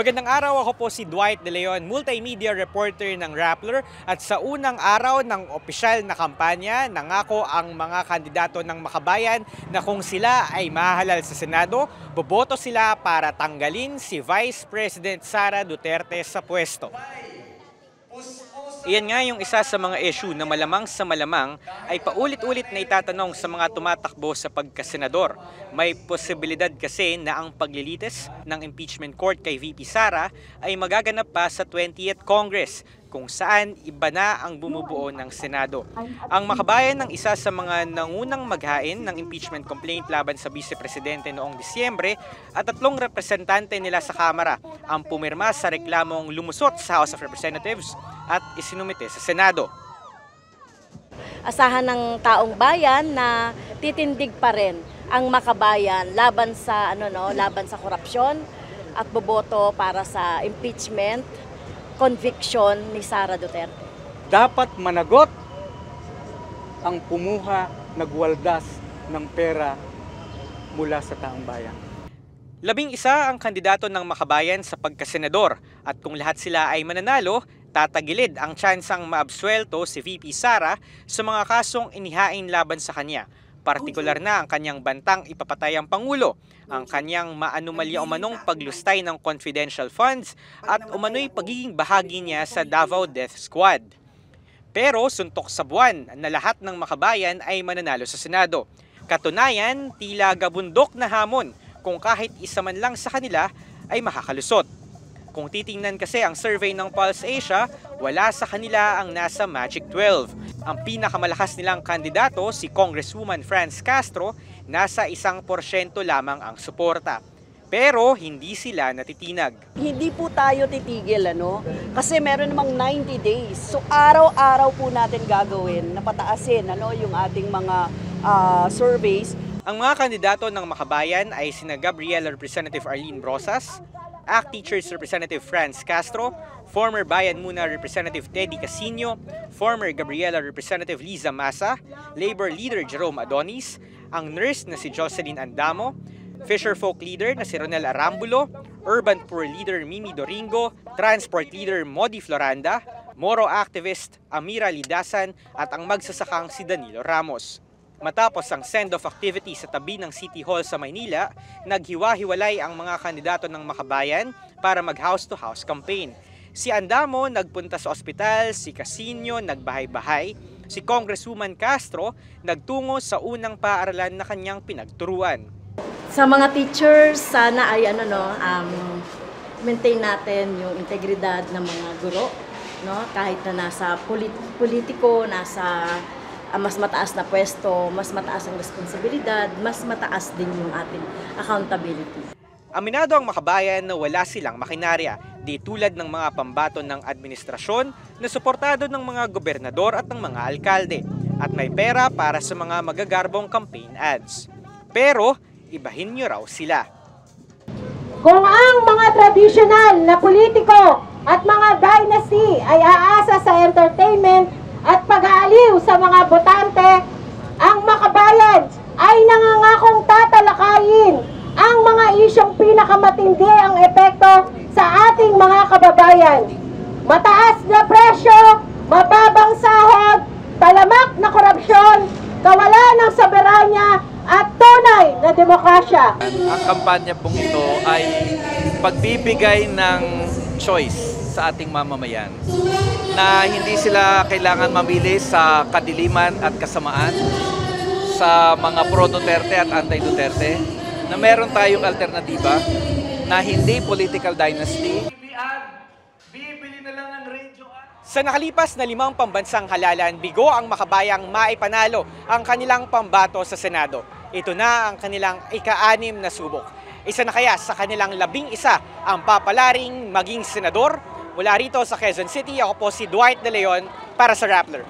Magandang araw, ako po si Dwight De Leon, multimedia reporter ng Rappler, at sa unang araw ng opisyal na kampanya, nangako ang mga kandidato ng Makabayan na kung sila ay mahalal sa Senado, boboto sila para tanggalin si Vice President Sara Duterte sa pwesto. Iyan nga yung isa sa mga issue na malamang sa malamang ay paulit-ulit na itatanong sa mga tumatakbo sa pagkasenador. May posibilidad kasi na ang paglilitis ng impeachment court kay VP Sara ay magaganap pa sa 20th Congress, kung saan iba na ang bumubuo ng Senado. Ang Makabayan ng isa sa mga nangunang maghain ng impeachment complaint laban sa Vice Presidente noong Disyembre at 3 representante nila sa Kamara ang pumirma sa reklamong lumusot sa House of Representatives at isinumite sa Senado. Asahan ng taong bayan na titindig pa rin ang Makabayan laban sa laban sa korupsyon at boboto para sa impeachment conviction ni Sara Duterte. Dapat managot ang pumuha, nagwaldas ng pera mula sa taong bayan. 11 ang kandidato ng Makabayan sa pagkasenador at kung lahat sila ay mananalo, tatagilid ang tsansang maabsuelto si VP Sara sa mga kasong inihain laban sa kanya. Partikular na ang kanyang bantang ipapatay ang Pangulo, ang kanyang maanumalya umanong paglustay ng confidential funds at umano'y pagiging bahagi niya sa Davao Death Squad. Pero suntok sa buwan na lahat ng Makabayan ay mananalo sa Senado. Katunayan, tila gabundok na hamon kung kahit isa man lang sa kanila ay makakalusot. Kung titingnan kasi ang survey ng Pulse Asia, wala sa kanila ang nasa Magic 12. Ang pinakamalakas nilang kandidato, si Congresswoman Franz Castro, nasa 1% lamang ang suporta. Pero hindi sila natitinag. Hindi po tayo titigil, kasi meron namang 90 days. So araw-araw po natin gagawin na pataasin yung ating mga surveys. Ang mga kandidato ng Makabayan ay sina Gabriela Representative Arlene Brosas, ACT Teachers Representative Franz Castro, former Bayan Muna Representative Teddy Casino, former Gabriela Representative Liza Masa, Labor Leader Jerome Adonis, ang nurse na si Jocelyn Andamo, Fisher Folk Leader na si Ronel Arambulo, Urban Poor Leader Mimi Doringo, Transport Leader Modi Floranda, Moro Activist Amira Lidasan at ang magsasakang si Danilo Ramos. Matapos ang send-off activity sa tabi ng City Hall sa Maynila, naghiwa-hiwalay ang mga kandidato ng Makabayan para mag-house-to-house campaign. Si Andamo nagpunta sa ospital, si Casino nagbahay-bahay, si Congresswoman Castro nagtungo sa unang paaralan na kanyang pinagturuan. Sa mga teachers, sana ay maintain natin yung integridad ng mga guro, kahit na nasa politiko, nasa mas mataas na pwesto, mas mataas ang responsibilidad, mas mataas din yung ating accountability. Aminado ang Makabayan na wala silang makinarya, di tulad ng mga pambato ng administrasyon na suportado ng mga gobernador at ng mga alkalde, at may pera para sa mga magagarbong campaign ads. Pero ibahin nyo raw sila. Kung ang mga traditional na politiko at mga dynasty ay aasa sa entertainment at pag-aaliw sa mga botante, ang Makabayan ay nangangakong tatalakayin ang mga isyong pinakamatindi ang epekto sa ating mga kababayan. Mataas na presyo, mababang sahod, talamak na korupsyon, kawalan ng soberanya at tunay na demokrasya. Ang kampanya pong ito ay pagbibigay ng choice sa ating mamamayan na hindi sila kailangan mamili sa kadiliman at kasamaan, sa mga pro-Duterte at anti-Duterte, na meron tayong alternatiba na hindi political dynasty. Sa nakalipas na 5 pambansang halalan, bigo ang Makabayang maipanalo ang kanilang pambato sa Senado. Ito na ang kanilang ika-6 na subok. Isa na kaya sa kanilang 11 ang papalaring maging senador? Mula rito sa Quezon City, ako po si Dwight De Leon para sa Rappler.